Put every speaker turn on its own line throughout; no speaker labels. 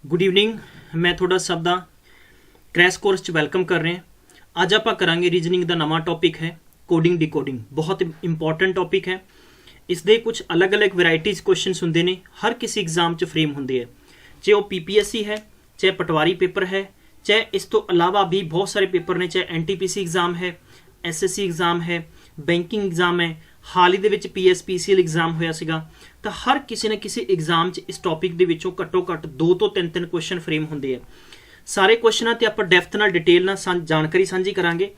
Good evening. मैं थोड़ा सब दा क्रैश कोर्स च वैलकम कर रहे हैं। अज आप करांगे रीजनिंग का नवा टॉपिक है कोडिंग डिकोडिंग। बहुत इंपॉर्टेंट टॉपिक है। इसके कुछ अलग अलग वैरायटीज क्वेश्चन होंगे ने, हर किसी एग्जाम च फ्रेम होंगे है, चाहे वह PPSC है, चाहे पटवारी पेपर है, चाहे इस तो अलावा भी बहुत सारे पेपर ने, चाहे NTPC एग्जाम है, SSC एग्जाम है, बैंकिंग एग्जाम है, हाल ही दे विच PSPCL एग्जाम होया सीगा। तो हर किसी न किसी एग्जाम च इस टॉपिक दे विचों घट्टो घट्ट 2 तो 3 क्वेश्चन फ्रेम होंगे है। सारे क्वेश्चनों ते आपां डेप्थ नाल डिटेल नाल जानकारी सांझी करांगे।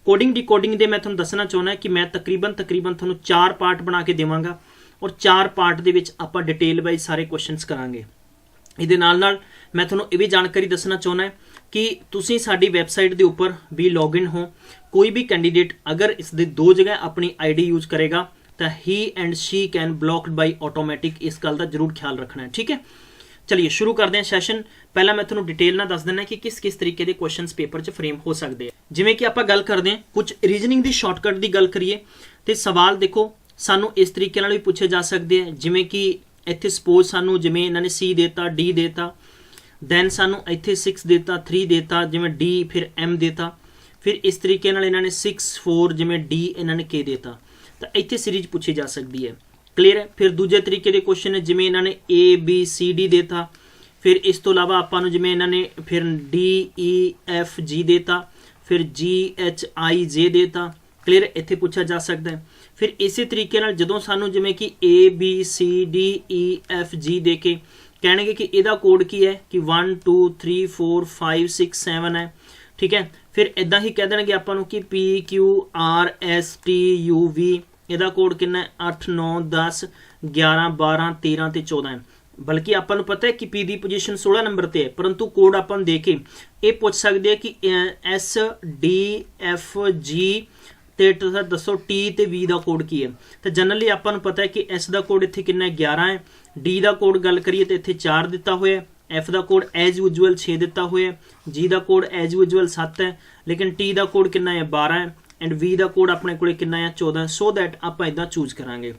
कोडिंग डिकोडिंग दे मैं तुहानूं दसना चाहुंदा कि मैं तकरीबन तुहानूं 4 पार्ट बना के देवांगा और 4 पार्ट दे विच आपां डिटेल वाइज सारे क्वेश्चनस करांगे। इहदे नाल नाल मैं तुहानूं इह भी जानकारी दसना चाहुंदा कि तुसीं साडी वैबसाइट दे उपर भी लॉगिन हो। कोई भी कैंडीडेट अगर इस दे 2 जगह अपनी ID यूज करेगा तो he and she can blocked by automatic. इस गल का जरूर ख्याल रखना है, ठीक है। चलिए शुरू करते हैं सैशन। पहला मैं तुहानूं डिटेल नाल दस देना कि किस किस तरीके के क्वेश्चन पेपर च फ्रेम हो सकते हैं। जिवें कि आपां गल करते हैं कुछ रीजनिंग की शॉर्टकट की गल करिए तो सवाल देखो सानू इस तरीके नाल भी पूछे जा सकते हैं। जिवें कि इत्थे सपोज सानू जिवें इन्होंने C देता, D देता, दैन सानू इत्थे 6 देता, 3 देता, जिवें D फिर M देता, फिर इस तरीके नाल इन्होंने 6 4 जिवें D इन्होंने K देता, तो इत्थे सीरीज पूछी जा सकती है। क्लीयर है। फिर दूजे तरीके के क्वेश्चन है जिवें इन्होंने A B C D देता, फिर इस तो इलावा आपां नूं जिवें इन्होंने फिर D E F G देता, फिर G H I J देता। क्लीयर, इत्थे पूछा जा सकता है। फिर इसी तरीके नाल जदों सानू जिवें कि A B C D E F G दे के कहणगे कि इहदा कोड की है कि 1 2 3 4 5 6 7 है, ठीक है। फिर इदां ही कह देणगे आपां नूं कि P Q R S T U V इहदा कोड कितना है 8 9 10 11 12 13 ते 14 है। बल्कि आपां नूं पता है कि P दी पोजीशन 16 नंबर ते है, परंतु कोड आपां दे के ये पूछ सकते हैं कि S D F G ते दसो T ते V दा कोड की है। तो जनरली आपां नूं पता है कि S दा कोड इत्थे कितना है 11 है, D दा कोड गल करिए तो इत्थे 4 दिता होया है, F दा कोड एज यूजुअल 6 दिता होया है, G दा कोड एज यूजुअल 7 है, लेकिन T दा कोड कितना है 12 है एंड V दा कोड अपने कोले कितना है 14 है। सो दैट आपां इदां चूज करांगे।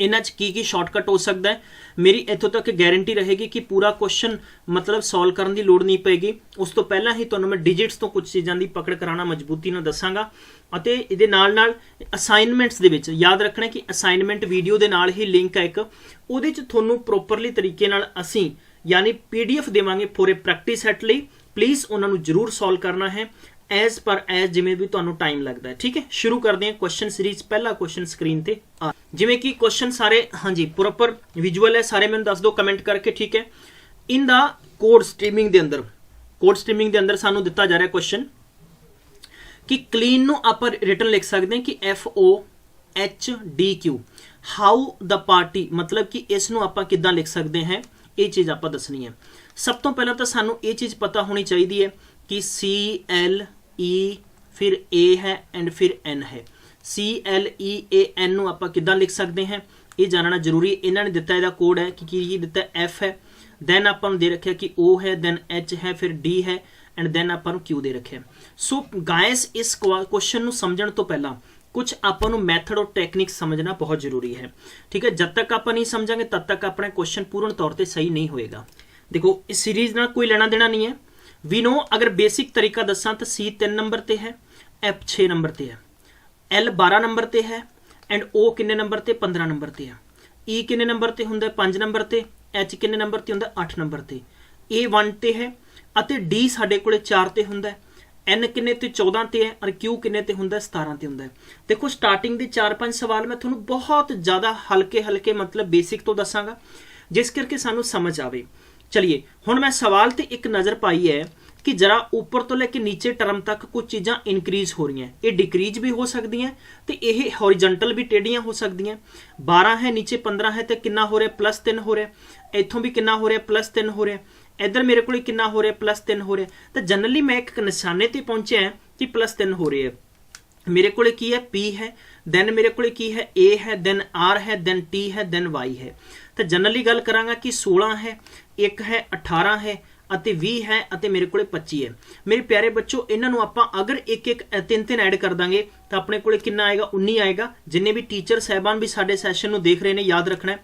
इन्हां च की शॉर्टकट हो सकता है, मेरी इत्थों तक गारंटी रहेगी कि पूरा क्वेश्चन मतलब सॉल्व करने की लोड़ नहीं पेगी। उस तो पहला ही तुहानूं मैं डिजिट्स तो कुछ चीज़ों की पकड़ कराना मजबूती नाल दसांगा। ਅਤੇ ਇਹਦੇ ਨਾਲ ਅਸਾਈਨਮੈਂਟਸ ਦੇ ਵਿੱਚ ਯਾਦ ਰੱਖਣਾ ਕਿ ਅਸਾਈਨਮੈਂਟ ਵੀਡੀਓ ਦੇ ਨਾਲ ਹੀ ਲਿੰਕ ਹੈ ਇੱਕ, ਉਹਦੇ 'ਚ ਤੁਹਾਨੂੰ ਪ੍ਰੋਪਰਲੀ ਤਰੀਕੇ ਨਾਲ ਅਸੀਂ ਯਾਨੀ PDF ਦੇਵਾਂਗੇ ਫੋਰ ਅ ਪ੍ਰੈਕਟਿਸ ਸੈਟ ਲਈ। ਪਲੀਜ਼ ਉਹਨਾਂ ਨੂੰ ਜ਼ਰੂਰ ਸੋਲਵ ਕਰਨਾ ਹੈ ਐਜ਼ ਪਰ ਐਜ਼ ਜਿਵੇਂ ਵੀ ਤੁਹਾਨੂੰ ਟਾਈਮ ਲੱਗਦਾ ਹੈ, ਠੀਕ ਹੈ। ਸ਼ੁਰੂ ਕਰਦੇ ਹਾਂ ਕੁਐਸਚਨ ਸੀਰੀਜ਼। ਪਹਿਲਾ ਕੁਐਸਚਨ ਸਕਰੀਨ ਤੇ ਆ ਜਿਵੇਂ ਕਿ ਕੁਐਸਚਨ ਸਾਰੇ ਹਾਂਜੀ ਪ੍ਰੋਪਰ ਵਿਜ਼ੂਅਲ ਹੈ, ਸਾਰੇ ਮੈਨੂੰ ਦੱਸ ਦਿਓ ਕਮੈਂਟ ਕਰਕੇ, ਠੀਕ ਹੈ। ਇਨ ਦਾ ਕੋਡ ਸਟ੍ਰੀਮਿੰਗ ਦੇ ਅੰਦਰ ਸਾਨੂੰ ਦਿੱਤਾ ਜਾ ਰਿਹਾ ਕੁਐਸਚਨ कि क्लीन नू आप रिटन लिख सकते हैं कि FOHDQ हाउ द पार्टी, मतलब कि इस नू आप किद्दां लिख सकते हैं, ये चीज़ आप दसनी है। सब तो पहला तो सानू ये चीज़ पता होनी चाहिए है कि CLE फिर A है एंड फिर N है। CLEAN नू आप किद्दां लिख सकते हैं ये जानना जरूरी। इन्होंने दिता इहदा कोड है कि दिता F है, दैन आपां दे रखिया कि O है, दैन H है, फिर D है एंड दैन आपां नूं Q दे रखे। सो गाइस इस क्वेश्चन नूं समझण तो पहला कुछ आपां नूं मैथड और टेक्निक समझना बहुत जरूरी है, ठीक है। जब तक आपां नहीं समझांगे तब तक अपना क्वेश्चन पूर्ण तौर पर सही नहीं होएगा। देखो इस सीरीज नाल कोई लेना देना नहीं है। वी नो अगर बेसिक तरीका दसां तो C 3 नंबर ते है, F 6 नंबर ते है, L 12 नंबर ते है एंड O किन्ने नंबर ते 15 नंबर ते है, E किन्ने नंबर ते हुंदा 5 नंबर ते, H किन्ने नंबर ते हुंदा 8 नंबर ते, A 1 ते है ਅਤੇ D ਸਾਡੇ ਕੋਲੇ 4 ਤੇ ਹੁੰਦਾ, N ਕਿੰਨੇ ਤੇ 14 ਤੇ ਹੈ ਔਰ Q ਕਿੰਨੇ ਤੇ ਹੁੰਦਾ 17 ਤੇ ਹੁੰਦਾ। ਦੇਖੋ ਸਟਾਰਟਿੰਗ ਦੇ 4-5 ਸਵਾਲ ਮੈਂ ਤੁਹਾਨੂੰ ਬਹੁਤ ਜ਼ਿਆਦਾ ਹਲਕੇ मतलब बेसिक तो दसांगा जिस करके सानू समझ आवे। चलिए हुण मैं सवाल ते एक नज़र पाई है कि जरा ऊपर तो लेके नीचे टर्म तक कुछ चीज़ां इनक्रीज हो रही हैं, ये डिक्रीज भी हो सकती हैं तो ये हॉरिजेंटल भी टेढ़ियां हो सकती हैं। 12 है नीचे 15 है तो कितना हो रहा है +3 हो रहा है, इत्थों भी कितना हो रहा है +3 हो रहा है, इधर मेरे को कितना हो रहा है +3 हो रहा है। तो जनरली मैं एक निशाने ते पहुंचे हैं कि +3 हो रहे है। मेरे को की है P है, दैन मेरे को की है A है, दैन R है, दैन T है, दैन Y है। तो जनरली गल करांगा कि 16 है, 1 है, 18 है, 20 है, मेरे को 25 है। मेरे प्यारे बच्चों इन्हों आप अगर एक 3 ऐड कर देंगे तो अपने को कितना आएगा 19 आएगा। जिन्हें भी टीचर साहबान भी साडे सैशन में देख रहे हैं याद रखना है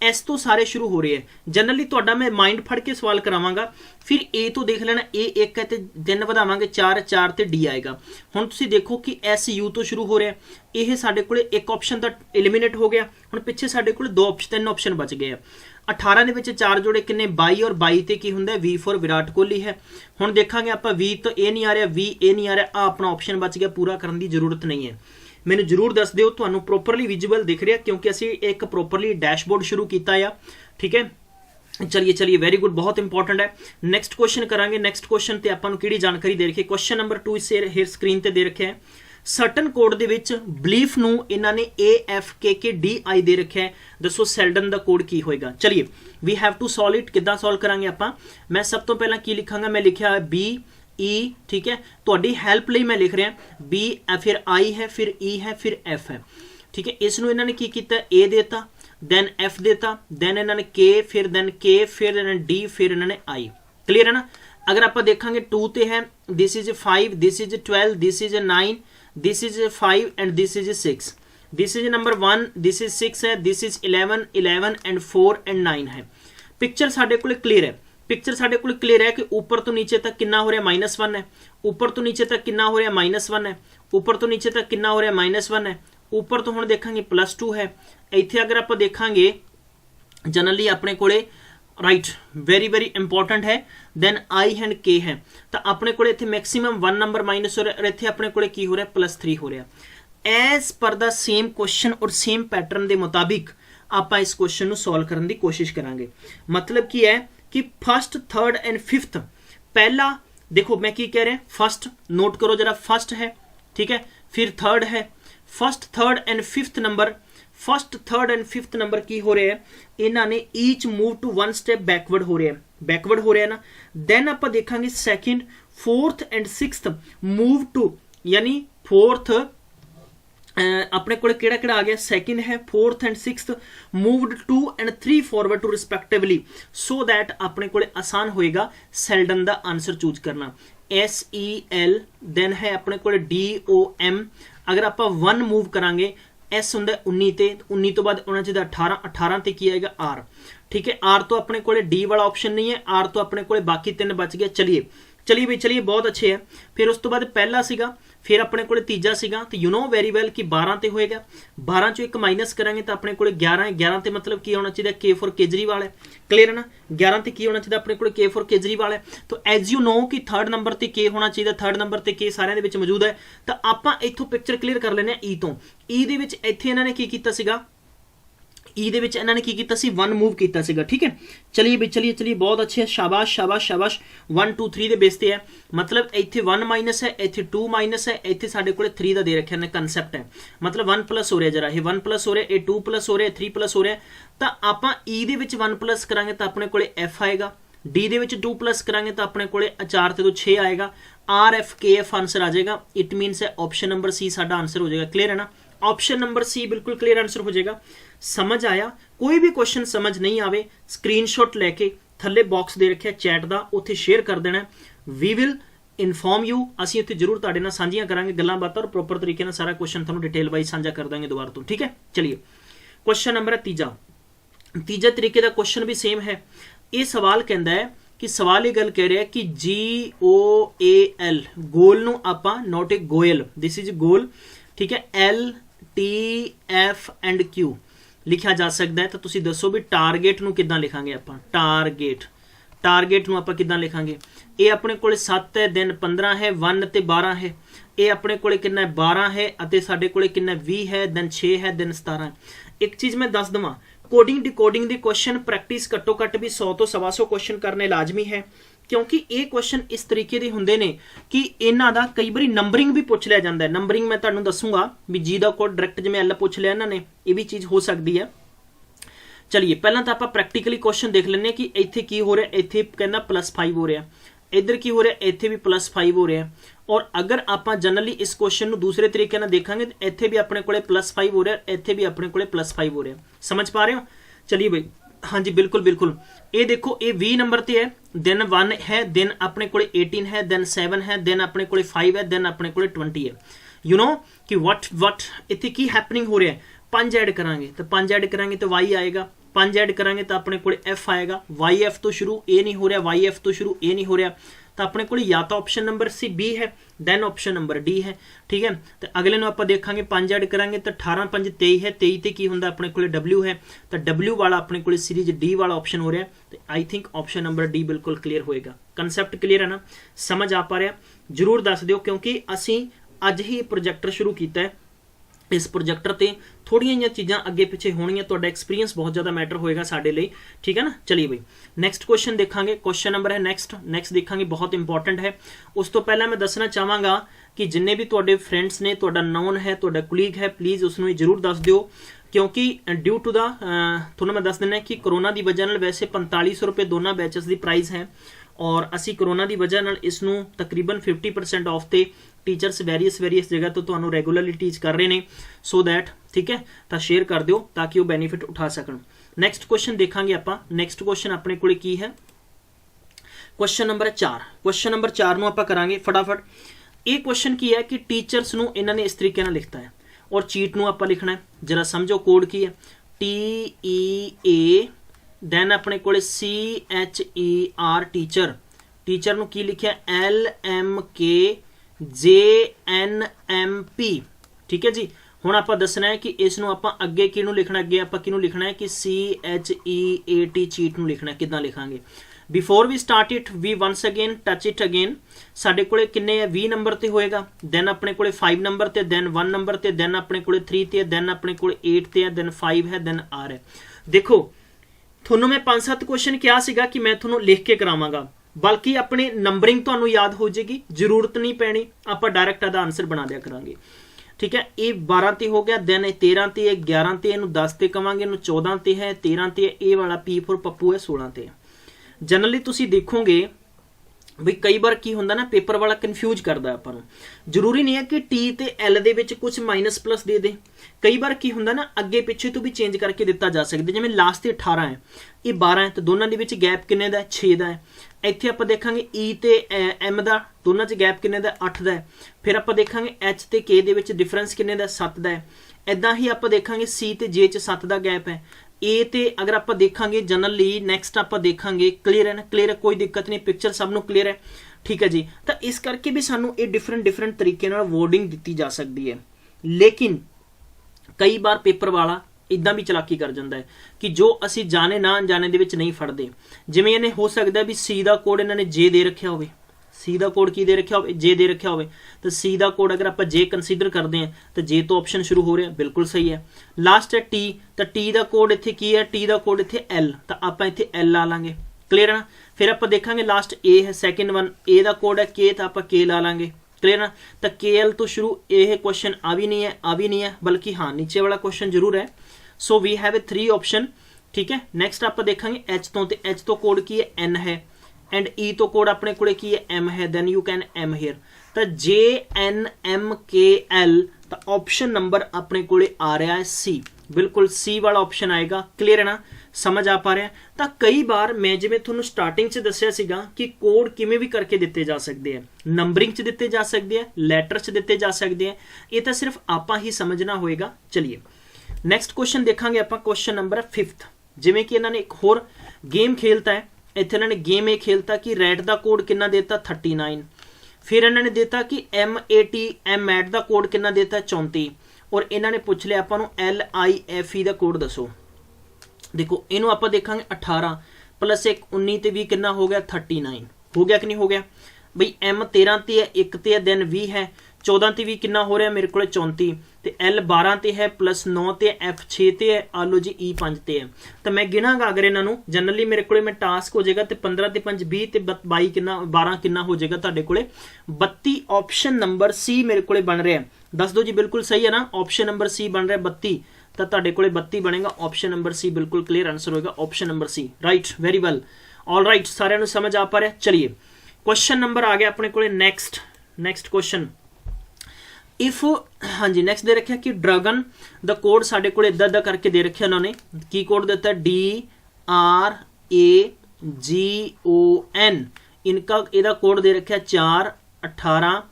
एस तो सारे शुरू हो रहे हैं। जनरली तुहाडा मैं माइंड फड़ के सवाल करावांगा, फिर ए तो देख लेना, ए 1 है तो 3 वधावांगे 4, 4 ते डी आएगा। हुण तुसीं देखो कि एस यू तो शुरू हो रहा है, यह साडे कोले एक ऑप्शन तो एलिमिनेट हो गया। हुण पिछे साडे कोले 3 ऑप्शन बच गए। 18 ਦੇ ਵਿੱਚ 4 जोड़े किन्ने 22 और 22 ਤੇ ਕੀ ਹੁੰਦਾ वी फॉर विराट कोहली है। ਹੁਣ ਦੇਖਾਂਗੇ ਆਪਾਂ वी तो ए नहीं आ रहा, वी ए नहीं आ रहा, आ अपना ऑप्शन बच गया, पूरा करने की जरूरत नहीं है। मैंने जरूर दस दिओ ਤੁਹਾਨੂੰ ਪ੍ਰੋਪਰਲੀ विजिबल दिख रहा, क्योंकि ਅਸੀਂ एक ਪ੍ਰੋਪਰਲੀ डैशबोर्ड शुरू किया है। ठीक है, चलिए वेरी गुड, बहुत इंपॉर्टेंट है। नैक्सट क्वेश्चन करांगे। नैक्सट क्वेश्चन ते आपां नूं किहड़ी जानकारी दे रखी है? क्वेश्चन नंबर 2 इस हेयर स्क्रीन ते दे रखे है। सर्टन कोड दे विच बिलीफ नूं इन्हां ने AFKKDI दे रखा है। दसो सेल्डन दा कोड की होएगा? चलिए we have to solve it. किद्दां सॉल्व करांगे आपां? मैं सब तो पहला की लिखांगा, मैं लिखिया BE, ठीक है, तुहाडी हेल्प लई मैं लिख रहा B, फिर I है, फिर E है, फिर F है। ठीक है, इस नूं इन्हां ने की कीता? A देता, देन F देता, देन इन्होंने K, फिर देन K, फिर इन्होंने D, फिर इन्होंने I। क्लियर है ना? अगर आप देखेंगे 2 ते है, this is 5, this is 12, this is 9, this is 5 and this is 6। This is number 1, this is 6 है, दिस इज 11, 11 एंड 4 एंड 9 है। पिक्चर साडे कोल क्लियर है। पिक्चर साडे कोल क्लियर है कि ऊपर तो नीचे तक कितना हो रहा है? -1 है। ऊपर तो नीचे तक कितना हो रहा है? -1 है। ऊपर तो नीचे तक कितना हो रहा है? -1 है। ऊपर तो हुण देखांगे +2 है। इत्थे अगर आप देखांगे जनरली अपने कोले राइट वेरी इंपॉर्टेंट है, देन I एंड K है, तो अपने कोले इत्थे मैक्सिमम 1 नंबर माइनस हो रहा है, और इत्थे अपने कोले की हो रहा है? +3 हो रहा है। एज पर द सेम क्वेश्चन और सेम पैटर्न के मुताबिक आप इस क्वेश्चन नूं सॉल्व करने की कोशिश करांगे। मतलब की है कि फर्स्ट, थर्ड एंड फिफ्थ, पहला देखो मैं की कह रहा है, फर्स्ट नोट करो जरा, फर्स्ट है, ठीक है, फिर थर्ड है, first, third and fifth number, first, third and fifth number की हो रहे हैं, इन्होंने each move to 1 step backward हो रहे हैं, बैकवर्ड हो रहे हैं ना। देन आप देखेंगे second, fourth and sixth move to, यानी फोर्थ अपने को केड़ा केड़ा आ गया? सेकंड है, fourth and sixth moved 2 and 3 forward to respectively, so that अपने को आसान होएगा सेल्डन का आंसर चूज करना। SEL, देन है अपने को DOM। अगर आप 1 मूव करांगे, S होंगे 19 ते, 19 तो बाद होना चाहिए 18, 18 ते की आएगा R। ठीक है, R तो अपने को D वाला ऑप्शन नहीं है, R तो अपने को बाकी 3 बच गया। चलिए भाई, चलिए बहुत अच्छे है। फिर उस तो बाद पहला सीगा, फिर अपने को तीजा सीगा, तो यू नो वेरी वेल कि 12 ते होएगा। 12 चो 1 माइनस करांगे तो अपने को 11 है। 11 ते मतलब की होना चाहिए? K फॉर केजरीवाल है। क्लियर है ना? 11 ते की होना चाहिए अपने को? K फॉर केजरीवाल है। तो एज यू नो कि थर्ड नंबर ते K होना चाहिए, थर्ड नंबर ते K सारे दे विच मौजूद है। तो आपां इत्थों पिक्चर क्लीयर कर लेने E तो। E दे विच इत्थे इन्हां ने की कीता सीगा? E दे विच इन्हां ने की कीता सी? 1 मूव कीता सीगा। ठीक है, चलिए भाई, चलिए बहुत अच्छे है, शाबाश शाबाश शाबाश। 1 2 3 दे बेस ते है, मतलब इत्थे 1 माइनस है, इत्थे 2 माइनस है, इत्थे साडे कोले 3 दा दे रखिया ने कंसेप्ट है। मतलब 1 प्लस हो रहा है, जरा ये 1 प्लस हो रहा है, ये 2 प्लस हो रहा है, 3 प्लस हो रहा है। तो आपां E दे विच 1 प्लस करांगे तो अपने कोले F आएगा, D दे विच 2 प्लस करांगे तो अपने कोले 4 ते 2 6 आएगा, RFKF आंसर आ जाएगा। इट मीनस है ऑप्शन नंबर C साडा आंसर हो जाएगा। क्लियर है ना? ऑप्शन नंबर C बिल्कुल क्लियर आंसर हो जाएगा। समझ आया? कोई भी क्वेश्चन समझ नहीं आवे, स्क्रीनशॉट लेके थल्ले बॉक्स दे रखिया चैट दा, उत्थे शेयर कर देना। वी विल इनफॉर्म यू, असीं उत्थे जरूर तुहाडे नाल साझीआं करांगे गल्लां बातां, और प्रॉपर तरीके नाल सारा क्वेश्चन तुहानूं डिटेल वाइज साझा कर देंगे दोबारा तो। ठीक है, चलिए क्वेश्चन नंबर है तीजा तरीके का क्वेश्चन भी सेम है। ये सवाल कहता है कि सवाल ये गल कह रहा है कि GOAL, गोल नूं आपां not a Goyal, this is goal, ठीक है, LTF एंड Q लिखा जा सकता है। तो तुसीं दसो भी टारगेट नूं किदां लिखांगे आपां? टारगेट नूं आपां किदां लिखांगे? ये अपने कोले 7 है, दिन 15 है, 1 ते 12 है। ये अपने कोले कितना है? 12 है, अते साडे कोले कितना 20 है, दिन 6 है, दिन 17 है। एक चीज़ मैं दस देवां, कोडिंग डिकोडिंग के क्वेश्चन प्रैक्टिस घट्टो घट्ट भी 100 तो 125 क्वेश्चन करने लाजमी है, क्योंकि ये क्वेश्चन इस तरीके के होंगे ने कि इन्हां दा कई बार नंबरिंग भी पूछ लिया जाता है। नंबरिंग मैं तुहानूं दसूंगा भी जी दा कोड डायरैक्ट जिवें L पूछ लिया इन्हां ने, ये भी चीज़ हो सकती है। चलिए पहला तो आप प्रैक्टिकली क्वेश्चन देख लें कि इत्थे की हो रहा है, इत्थे कहना +5 हो रहा है, इधर की हो रहा है, इत्थे भी +5 हो रहा है। और अगर आप जनरली इस क्वेश्चन नूं दूसरे तरीके नाल देखांगे तो इत्थे भी अपने कोले +5 हो रहा है, इत्थे भी अपने कोले +5 हो रहा है। समझ पा रहे हो? चलिए भाई, हाँ जी बिल्कुल। ये देखो, ये 20 नंबर ते है, दिन 1 है, दिन अपने कोले 18 है, दिन 7 है, दिन अपने कोले 5 है, दिन अपने कोले 20 है। यू नो कि वट इत्थे की हैपनिंग हो रहा है? 5 ऐड करांगे तो 5 ऐड करांगे तो y आएगा, 5 ऐड करांगे तो अपने को F आएगा, YF तो शुरू A नहीं हो रहा, YF तो शुरू A नहीं हो रहा, तो अपने को या तो ऑप्शन नंबर सी बी है, दैन ऑप्शन नंबर डी है। ठीक है, तो अगले ਨੂੰ ਆਪਾਂ ਦੇਖਾਂਗੇ 5 ऐड करांगे तो 18 5 23 है, 23 ਤੇ ਕੀ ਹੁੰਦਾ ਆਪਣੇ ਕੋਲੇ W है, तो W वाला अपने को सीरीज D वाला ऑप्शन हो रहा है, तो I think option number D बिल्कुल क्लीयर होएगा। कंसैप्ट क्लीयर है ना, समझ आ पा रहा, जरूर दस दिओ, क्योंकि असी अज ही प्रोजेक्टर शुरू किया है। इस प्रोजेक्टर ते थोड़ियां जिहियां चीज़ां अगे पिछे होणगियां, तुहाडा एक्सपीरियंस बहुत ज़्यादा मैटर होएगा साडे लई। ठीक है ना, चलिए बई नैक्सट क्वेश्चन देखांगे। क्वेश्चन नंबर है नैक्सट देखांगे, बहुत इंपॉर्टेंट है। उस तो पहला मैं दसना चाहांगा कि जिन्ने भी तुहाडे फ्रेंड्स ने, तुहाडा नोन है, तुहाडा कुलीग है, प्लीज़ उसनूं जरूर दस दिओ, क्योंकि ड्यू टू द तुहानूं मैं दस दिना कि कोरोना की वजह नाल वैसे 4500 रुपये दोनों बैचेस की प्राइस है, और असी कोरोना की वजह नाल इसनूं तकरीबन 50% ऑफ ते टीचर्स वेरीअस जगह तो तुहानूं रेगुलरली टीच कर रहे हैं, सो दैट ठीक है, तो शेयर कर दिओ ताकि वो बेनीफिट उठा सकन। नैक्सट क्वेश्चन देखांगे आपां। नैक्सट क्वेश्चन अपने कोल की है, क्वेश्चन नंबर 4। क्वेश्चन नंबर 4 नूं आपां करांगे फटाफट। ये क्वेश्चन की है कि टीचर्स नूं इन्हां ने इस तरीके नाल लिखता है, और चीट नूं आपां लिखना है, जरा समझो कोड की है, TEA दैन अपने को CHER टीचर, टीचर नूं की लिखिया LMKJNMP। ठीक है जी, हुण आपां दसना है कि इस नूं आपां अगे किहनूं लिखना, अगे आपां किहनूं लिखना है कि CHEAT चीट नूं लिखना, किदां लिखांगे। Before we start it we once again touch it again, साडे कोले किन्ने 20 नंबर ते होएगा, दैन अपने कोले 5 नंबर ते, दैन 1 नंबर ते, दैन अपने कोले 3 ते, दैन अपने कोले 8 ते है, दैन 5 है, दैन R है। देखो थोनों मैं 5-7 क्वेश्चन क्या सीगा कि मैं थोनों लिख के करावांगा, बल्कि अपनी नंबरिंग तुहानूं याद हो जाएगी, जरूरत नहीं पैनी, आपां डायरैक्ट आदा आंसर बना दिया करांगे। ठीक है, ये 12 ते हो गया, दैन 13 ते, 11 ते, इनू 10 ते कवांगे, इनू 14 ते है, 13 ते, ये वाला P फॉर पप्पू है 16 ते। जनरली तुसीं देखोगे भी कई बार की होंदा ना, पेपर वाला कन्फ्यूज करता आपां नूं, जरूरी नहीं है कि T ते L दे विच कुछ माइनस प्लस दे दे, कई बार की होंदा ना अगे पिछे तो भी चेंज करके दिता जा सकता, जिवें लास्ट ते 18 है, ये 12 है, तो दोनों दे विच गैप किन्ने दा है, 6 दा है। इत्थे आपां देखांगे E ते M दा, दोनों च गैप किन्ने दा, 8 दा है। फिर आपां देखांगे H ते K दे विच डिफरेंस किन्ने दा, 7 दा है। इदां ही आपां देखांगे C ते J च 7 दा गैप है। ए ते अगर आप देखांगे जनरली, नैक्सट आप देखांगे, क्लीयर है ना, क्लीयर है, कोई दिक्कत नहीं, पिक्चर सब नूं क्लीयर है। ठीक है जी, तो इस करके भी सानू ये डिफरेंट तरीके नाल वर्डिंग दी जा सकती है, लेकिन कई बार पेपर वाला इदां भी चलाकी कर जाता है कि जो असी जाने ना अनजाने दे विच नहीं फड़ते। जिवें इन्हें हो सकता है भी सी का कोड इन्होंने जे दे रखा हो, सी का कोड की दे रखा हो, जे दे रखा हो, तो सी का कोड अगर आप जे कंसीडर करते हैं तो जे तो ऑप्शन शुरू हो रहा है, बिल्कुल सही है। लास्ट है टी, तो टी का कोड इत्थे की है, टी का कोड इत्थे एल, तो आप इत्थे एल ला लांगे, क्लीयर है ना। फिर आप देखांगे लास्ट ए है, सैकेंड वन ए का कोड है के, तो आप के ला लांगे, क्लीयर ना। तो के एल तो शुरू ये क्वेश्चन आ भी नहीं है, बल्कि हाँ नीचे वाला क्वेश्चन जरूर है। So we have a 3 option. ठीक है, नैक्सट आप देखांगे एच तो, एच तो कोड की है एन है, एंड ई तो कोड अपने को की है एम है, then you can M here, तो JNMKL, तो ऑप्शन नंबर अपने को आ रहा है सी, बिल्कुल सी वाला ऑप्शन आएगा, क्लीयर है ना, समझ आ पा रहा है। तो कई बार मैं जिवें तुहानूं स्टार्टिंग च दस्सिया सीगा कि कोड किवें भी करके दिते जा सकते हैं, नंबरिंग च दिते जा सकते हैं, लैटर च दिते जा सकते हैं, ये तो सिर्फ आपां ही समझना होएगा। चलिए नैक्सट क्वेश्चन देखांगे आपां, क्वेश्चन नंबर 5। जिवें कि इन्होंने एक होर गेम खेलता है, इत्थे इन्होंने गेम ये खेलता कि रैट का कोड कितना देता 39, फिर इन्होंने देता कि MAT का कोड कितना देता 34, और इन्होंने पूछ लिया आपां नूं LIFE का कोड दसो। देखो इनू आप देखांगे 18 प्लस 1 19 ते 20 कितना हो गया 39, हो गया कि नहीं हो गया बई। M 13 ते है, 1 ते है, देन 20 है, 14 ते 20 कितना हो रहा है मेरे को 34, तो L 12 ते है, प्लस 9 ते F 6 ते है, आलो जी E 5 ते है। तो मैं गिनागा अगर इन्हों जनरली मेरे को मैं टास्क हो जाएगा, तो 15 ते 5 20 ते 22 कितना 12 कितना हो जाएगा तुहाडे कोले 32। ऑप्शन नंबर सी मेरे को बन रहा है, दस दो जी बिल्कुल सही है ना, ऑप्शन नंबर सी बन रहा है 32, तो तुहाडे कोले 32 बनेगा, ऑप्शन नंबर सी बिल्कुल क्लीयर आंसर होगा, option number C, right, very well, all right, सारिਆਂ ਨੂੰ समझ आ पा रहा है। चलिए क्वेश्चन नंबर आ गया अपने को नेक्स्ट क्वेश्चन। इफ हाँ जी नेक्स्ट दे रखा कि ड्रैगन द कोड साडे कोल इदा इदा करके दे रखे उन्होंने, की कोड दिता DRAGON, इनका इहदा कोड दे रखा 4 18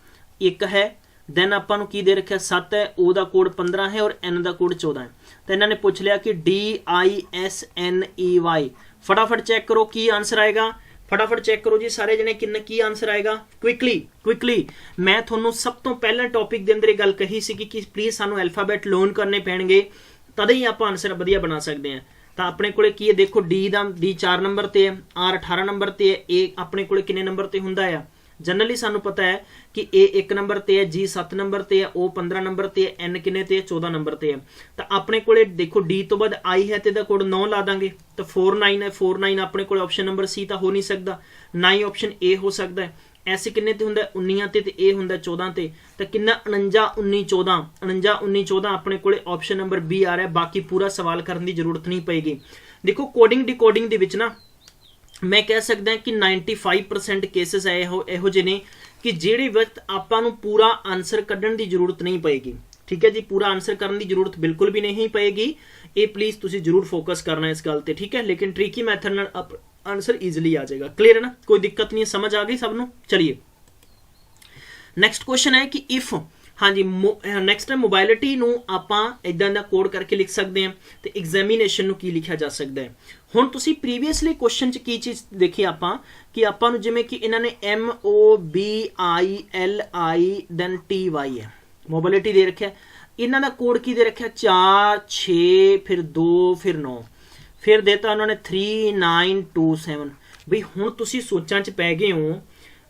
1 है, दैन आपां नूं की दे रखा 7 है, ओ दा कोड 15 है, और N का कोड 14 है। तो इन्होंने पूछ लिया कि DISNEY। फटाफट चेक करो की आंसर आएगा, फटाफट चेक करो जी सारे जने किन्ना की आंसर आएगा। क्विकली मैं थोनों सब तो पहला टॉपिक के अंदर गल कही सी कि प्लीज सानू अल्फाबेट लर्न करने पैणगे तद ही आप आंसर वधिया बना सकते हैं। तो अपने को की है देखो डी 4 नंबर ते है, R 18 नंबर ते है, ए अपने को किन्ने नंबर ते हुंदा है। जनरली सानू पता है कि ए 1 नंबर ते है, G 7 नंबर ते है, O 15 नंबर ते है, N किन्ने ते है 14 नंबर ते है। तो अपने को देखो डी तो बाद I है तो कोड 9 ला देंगे तो 49 है, 49 अपने को ऑप्शन नंबर C तो हो नहीं सकता, ना ही ऑप्शन ए हो सकता है। ऐसे किन्ने ते हुंदा 19 ते ए हुंदा 14 ते, तो किन्ना 49 19 14 49 19 14 अपने को ऑप्शन नंबर बी आ रहा है। बाकी पूरा सवाल करने की जरूरत नहीं पेगी। देखो कोडिंग डिकोडिंग दे विच ना मैं कह सकदा कि 95% केसेस इहो जे ने कि जेहड़े वक्त आपां नूं पूरा आंसर कढण की जरूरत नहीं पेगी। ठीक है जी, पूरा आंसर करने की जरूरत बिल्कुल भी नहीं पेगी। ये प्लीज तुसीं जरूर फोकस करना इस गल ते, ठीक है। लेकिन ट्रिकी मैथड नाल आंसर ईजिली आ जाएगा। क्लियर है ना, कोई दिक्कत नहीं है, समझ आ गई सबनों। चलिए नैक्सट क्वेश्चन है कि इफ, हाँ जी नैक्सट है मोबाइलिटी नूं आपां इदां दा कोड करके लिख सकते हैं तो एग्जामिनेशन नूं की लिखा जा सकता है। हुण तुसीं प्रीवियसली क्वेश्चन च की चीज़ देखी आपां कि आपां नूं जिवें कि इन्हां ने MOBILI दैन TY है मोबाइलिटी दे रखा, इन्हां दा कोड की दे रखा 4 6 फिर 2 फिर 9 फिर देता उन्होंने 3927। बई हुण तुसीं सोचां च पै गए हो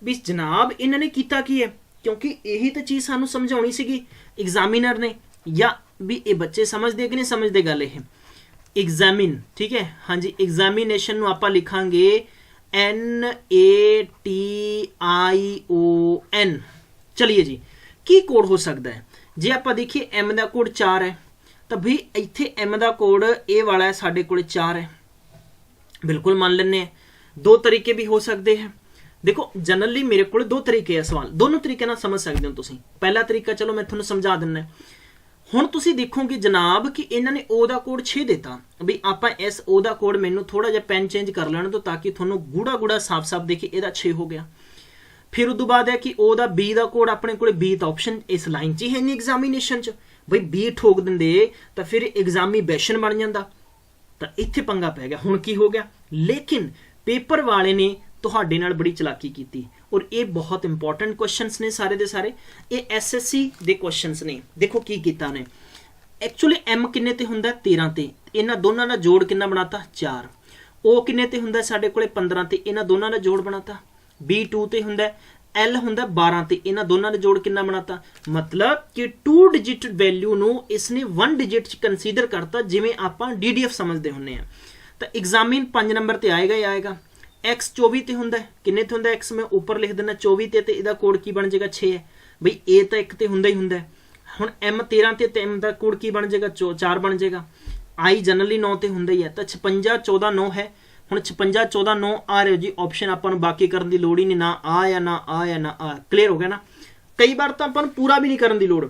भी जनाब इन्होंने कीता की है, क्योंकि यही तो चीज़ सानू समझाउणी सीगी एग्जामिनर ने, या भी ये बच्चे समझते कि नहीं समझते गल ये एग्जामिन। ठीक है, हाँ जी एग्जामिनेशन आप लिखांगे NATION। चलिए जी की कोड हो सकता है जे आप देखिए M का कोड 4 है तो भी इत्थे M का कोड ए वाला है साढ़े को 4 है, बिल्कुल मान लेने। दो तरीके भी हो सकते हैं। देखो जनरली मेरे को 2 तरीके है सवाल, दोनों तरीके ना समझ सकते हो तुसीं। पहला तरीका चलो मैं थोड़ा समझा दिना। हुण तुसीं देखोगे जनाब कि इन्होंने ओ दा कोड 6 देता, भी आपां इस ओ दा कोड मैनू थोड़ा जिहा पेन चेंज कर लेना तो ताकि थोनों गूढ़ा गूढ़ा साफ साफ देखिए ਇਹਦਾ 6 हो गया। फिर उदों बाद है कि ओ दा बी दा कोड अपने को बी दा ऑप्शन इस लाइन च ही है नहीं एग्जामिनेशन च, बई बी ठोक दिंदे तो फिर एग्जामिनेशन बन जाता, तो इत्थे पंगा पै गया। हुण की हो गया, लेकिन पेपर वाले ने तुहाडे नाल बड़ी चलाकी की और ये बहुत इंपॉर्टेंट क्वेश्चंस ने सारे दे सारे, ये SSC दे क्वेश्चंस ने। देखो की कीता ने एक्चुअली M किन्ने ते हुंदा 13 ते, इन्हां दोनों का जोड़ किन्ना बनाता 4। O किन्ने ते हुंदा साडे कोले 15 ते, इन्हां दोनों का जोड़ बनाता। B2 ते हुंदा, L हुंदा 12 ते, इन्हां दोनों का जोड़ किन्ना बनाता। मतलब कि 2 डिजिट वैल्यू नूं इसने 1 डिजिट कंसीडर करता, जिवें आपां DDF समझते हुंदे आ। तो एग्जामिन 5 नंबर ते आएगा ही आएगा। X 24 ते हुंदा, किन्ने ते हुंदा X मैं ऊपर लिख देना 24 ते, इहदा कोड की बन जाएगा 6 है। बई A तो 1 ते हुंदा ही हुंदा। हुण M 13 ते M दा कोड की बन जाएगा 4 बन जाएगा। I जनरली 9 ते हुंदा ही है, तो 56 14 9 है। हुण 56 14 9 आ रहे हो जी ऑप्शन, आपां नूं बाकी करन दी लोड़ ही नहीं, ना आ या ना आ या ना आ। क्लीयर हो गया ना। कई बार तो आपां नूं पूरा भी नहीं करन दी लोड़,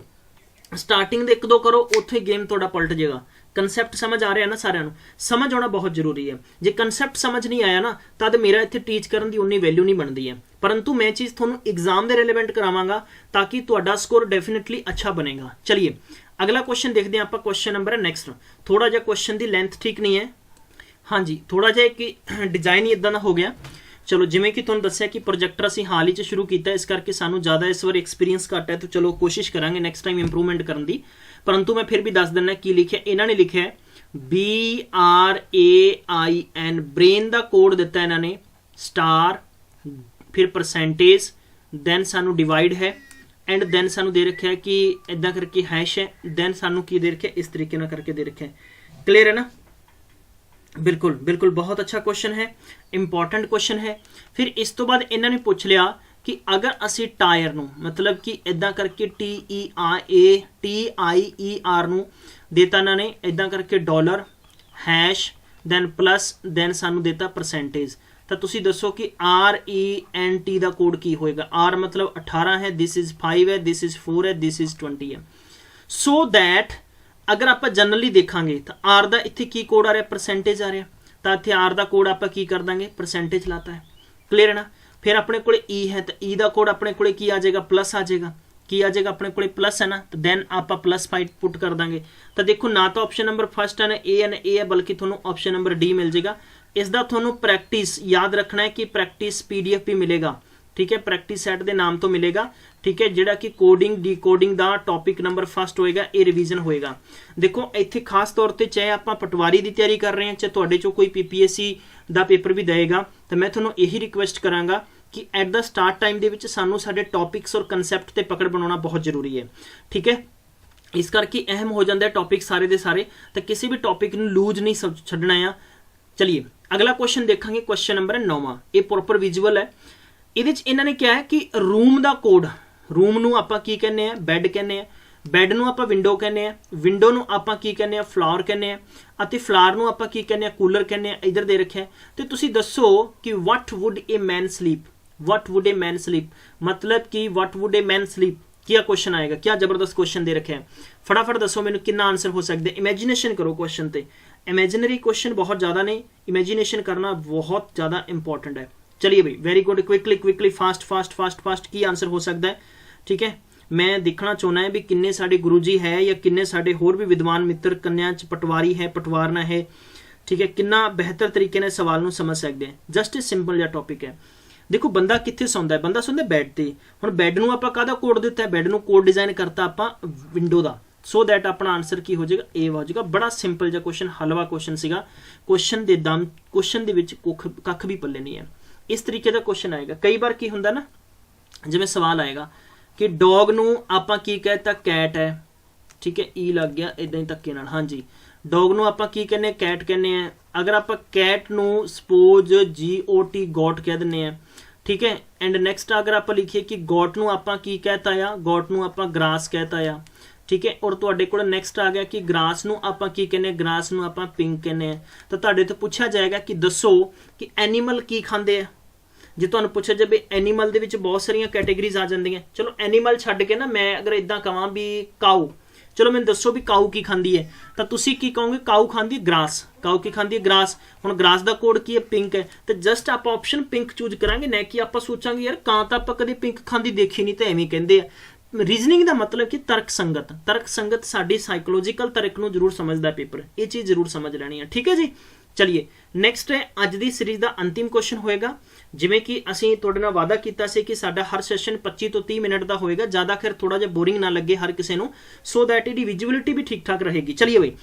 स्टार्टिंग दे 1-2 करो उत्थे गेम तुहाडा पलट जाएगा। कंसैप्ट समझ आ रहा है ना सारिਆਂ ਨੂੰ, समझ आना बहुत जरूरी है। जे कंसैप्ट समझ नहीं आया ना तद मेरा इत्थे टीच करन दी उन्नी वैल्यू नहीं बनती है, परंतु मैं चीज़ तुहानूं एग्जाम दे रिलेवेंट करावांगा ताकि तुहाडा स्कोर डेफिनेटली अच्छा बनेगा। चलिए अगला क्वेश्चन देखते हैं आप। क्वेश्चन नंबर है नैक्सट, थोड़ा जिहा क्वेश्चन की लेंथ ठीक नहीं है, हाँ जी थोड़ा जिहा कि डिजाइन ही इदां दा हो गया। चलो जिवें कि तुहानूं दस्सिया कि प्रोजेक्टर असीं हाल ही च शुरू किया, इस करके सानूं ज़्यादा इस बार एक्सपीरियंस घट है, तो चलो कोशिश करांगे नैक्सट टाइम इंप्रूवमेंट करन दी। परंतु मैं फिर भी दस दिना की लिखिया। इन्होंने लिखा है BRAIN, ब्रेन का कोड दिता इन्होंने स्टार, फिर परसेंटेज, दैन सानू डिवाइड है, एंड दैन सानू दे रखा है कि इदा करके हैश है, दैन सानू की दे रखा है इस तरीके ना करके दे रखा है। क्लियर है ना, बिल्कुल बिल्कुल बहुत अच्छा क्वेश्चन है, इंपॉर्टेंट क्वेश्चन है। फिर इस तो बाद इन्होंने पूछ लिया कि अगर असी टायर नू मतलब कि इदा करके TIER नू देता इन्होंने इदा करके dollar hash then plus then सानू देता परसेंटेज, तो तुसी दसो कि RENT का कोड की होएगा। R मतलब 18 है, दिस इज 5 है, दिस इज 4 है, दिस इज 20 है। सो दैट अगर आप जनरली देखांगे तो R का इत्थे की कोड आ रहा है परसेंटेज आ रहा है, तो इत्थे R का कोड आप की कर देंगे परसेंटेज लाता है। क्लियर है ना। फिर अपने को E है तो E का कोड अपने को की आ जाएगा प्लस आ जाएगा। की आ जाएगा अपने को प्लस है ना, तो दैन आप प्लस पुट कर देंगे। तो देखो ना तो ऑप्शन नंबर फर्स्ट है ना ए है, बल्कि थोड़ा ऑप्शन नंबर डी मिल जाएगा। इसका थोड़ा प्रैक्टिस याद रखना है कि प्रैक्टिस PDF भी मिलेगा, ठीक है, प्रैक्टिस सैट के नाम तो मिलेगा, ठीक है, जिहड़ा कि कोडिंग डिकोडिंग का टॉपिक नंबर फर्स्ट होएगा, ये रिवीजन होएगा। देखो इत्थे खास तौर पर चाहे आप पटवारी की तैयारी कर रहे हैं, चाहे तुहाडे चों कोई PPSC का पेपर भी देगा, तो मैं तुहानूं यही रिक्वेस्ट करांगा कि एट द स्टार्ट टाइम दे विच सानूं साडे टॉपिक्स और कंसैप्ट ते पकड़ बनाना बहुत जरूरी है, ठीक है। इस करके अहम हो जाता है टॉपिक सारे दे सारे, तो किसी भी टॉपिक नूं लूज नहीं छड्डना है। चलिए अगला क्वेश्चन देखांगे, क्वेश्चन नंबर 9वां, ये प्रॉपर विजुअल है। इहदे च इन्हां ने क्या है कि रूम का कोड, रूम नूं आपां की कहने हैं, बैड कहने हैं, बैड नूं आपां विंडो कहने हैं, विंडो नूं आपां की कहने हैं, फ्लोर कहने हैं, अते फ्लोर नूं आपां की कहने हैं, कूलर कहने हैं। इधर दे रखे तो तुसीं दसो कि what would a man sleep, what would a man sleep, मतलब कि what would a man sleep, क्या क्वेश्चन आएगा, क्या जबरदस्त क्वेश्चन दे रखे हैं। फटाफट दसो मैनूं कितना आंसर हो सकता है। इमेजिनेशन करो क्वेश्चन ते, इमेजिनरी क्वेश्चन बहुत ज़्यादा ने, इमेजिनेशन करना बहुत ज़्यादा इंपॉर्टेंट है। चलिए भाई वेरी गुड, क्विकली फास्ट की आंसर हो सकता है, ठीक है। मैं देखना चाहना है भी किन्ने साडे गुरु जी है या किन्ने साडे होर भी विद्वान मित्र कन्या च पटवारी है, पटवारना है, ठीक है, कितना बेहतर तरीके ने सवाल नूं समझ सकते हैं। जस्ट ए सिंपल जिहा टॉपिक है। देखो बंदा कित्थे सौंदा है, बंदा सौंदा बैड ते, हुण बैड नूं आपां काहदा कोड दिता है, बैड नूं कोड डिजाइन करता आपां विंडो दा, सो दैट अपना आंसर की हो जाएगा, ए हो जाएगा। बड़ा सिंपल जिहा क्वेश्चन, हलवा क्वेश्चन सीगा, क्वेश्चन दे दम क्वेश्चन दे विच कख भी पल्ले नहीं है। इस तरीके का क्वेश्चन आएगा। कई बार की हुंदा ना, जिवें सवाल आएगा कि डॉग नूं आपां की कहता, कैट है, ठीक है, ई लग गया इदां ही धक्के नाल, हाँ जी, डॉग नूं आपां की कहने, कैट कहने हैं। अगर आपां कैट नूं सपोज GOT गॉट कह दिंदे हैं, ठीक है, एंड नैक्सट अगर आप लिखिए कि गॉट नूं आपां की कहता आ, गॉट नूं आपां ग्रास कहता आ, ठीक है, और तुहाडे कोल नैक्सट आ गया कि ग्रास नूं आपां की कहने, ग्रास नूं आपां पिंक कहने, तो तुहाडे तो पूछा जाएगा कि दसो कि एनीमल की खांदे है। जे तुहानूं पूछा जाए एनीमल दे विच बहुत सारियां कैटेगरीज आ जांदियां, चलो एनीमल छड्ड के ना मैं अगर इदां कहां भी काऊ, चलो मैंने दसो भी काऊ की खांदी है, तो तुसीं की कहोगे, काऊ खांदी ग्रास, काऊ की खांदी ग्रास। हुण ग्रास का कोड की है, पिंक है, तो जस्ट आप ऑप्शन पिंक चूज करांगे, ना कि आप सोचांगे यार कां तां आपां कदे पिंक खांदी देखी नहीं, तो एवें कहंदे आ। रीजनिंग का मतलब कि तर्क संगत साडी साइकोलॉजिकल तर्क नूं जरूर समझदा पेपर, ये चीज़ जरूर समझ लेनी है, ठीक है जी। चलिए नैक्सट है अज दी सीरीज़ का अंतिम क्वेश्चन होएगा। जिवें कि असीं तुहाडे नाल वादा कीता सी कि साडा हर सैशन 25 तो 30 मिनट का होएगा, ज़्यादा खैर थोड़ा जिहा बोरिंग ना लगे हर किसी नूं, सो दैट इहदी विजुअलिटी भी ठीक ठाक रहेगी। चलिए बई,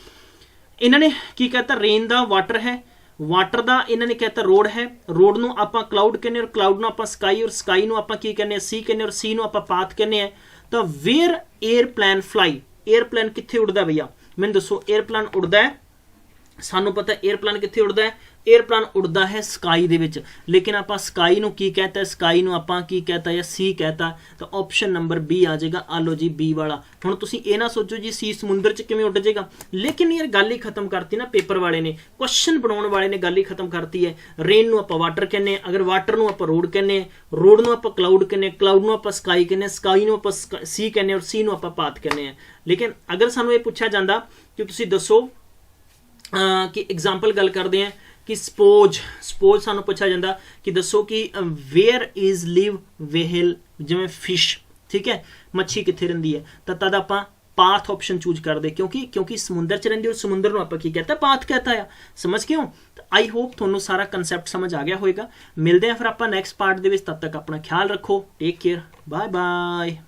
इन्होंने की कहता रेन का वाटर है, वाटर का इन्होंने कहता रोड है, रोड नूं आपां क्लाउड कहने, और क्लाउड नूं आपां स्काई, और स्काई नूं आपां की कहने सी कहने, और सी नूं आपां पाथ कहने हैं। तो वेयर एयरप्लेन फ्लाई, एयरप्लेन कित्थे उड़दा भैया, मैनूं दसो, एयरप्लेन उड़दा है, सानू पता एयरप्लेन कित्थे उड़दा है, एयरप्लेन उड़दा है स्काई दे विच, लेकिन आपां स्काई नूं की कहता है, स्काई नूं आपां की कहता या सी कहता, तो ऑप्शन नंबर बी आ जाएगा। आ लो जी बी वाला। हुण तुसीं ये ना सोचो जी सी समुंदर च किवें उड़ जाएगा, लेकिन यार गल ही खत्म करती ना पेपर वाले ने, क्वेश्चन बनाउण वाले ने गल ही खत्म करती है। रेन नूं आपां वाटर कहने, अगर वाटर नूं आपां रोड कहने, रोड नूं आपां क्लाउड कहने, क्लाउड नूं आपां स्काई कहने, स्काई नूं आपां सी कहने, और सी नूं आपां पाथ कहने। लेकिन अगर सानूं ये पुछया जांदा कि तुसीं दसो कि एग्जाम्पल गल करते हैं कि सपोज सानू पूछा जाता कि दसो कि वेयर इज लिव वेहल, जिवें फिश, ठीक है, मच्छी कित्थे रहिंदी है, तो तद आपां पाथ ऑप्शन चूज कर दे, क्योंकि समुंदर च रहिंदी, और समुंदर नूं आपां की कहता, पाथ कहता है। समझ क्यों? आई होप तुहानूं सारा कंसैप्ट समझ आ गया होएगा। मिलते हैं फिर आपां नैक्सट पार्ट दे विच, तब तक अपना ख्याल रखो, टेक केयर, बाय बाय।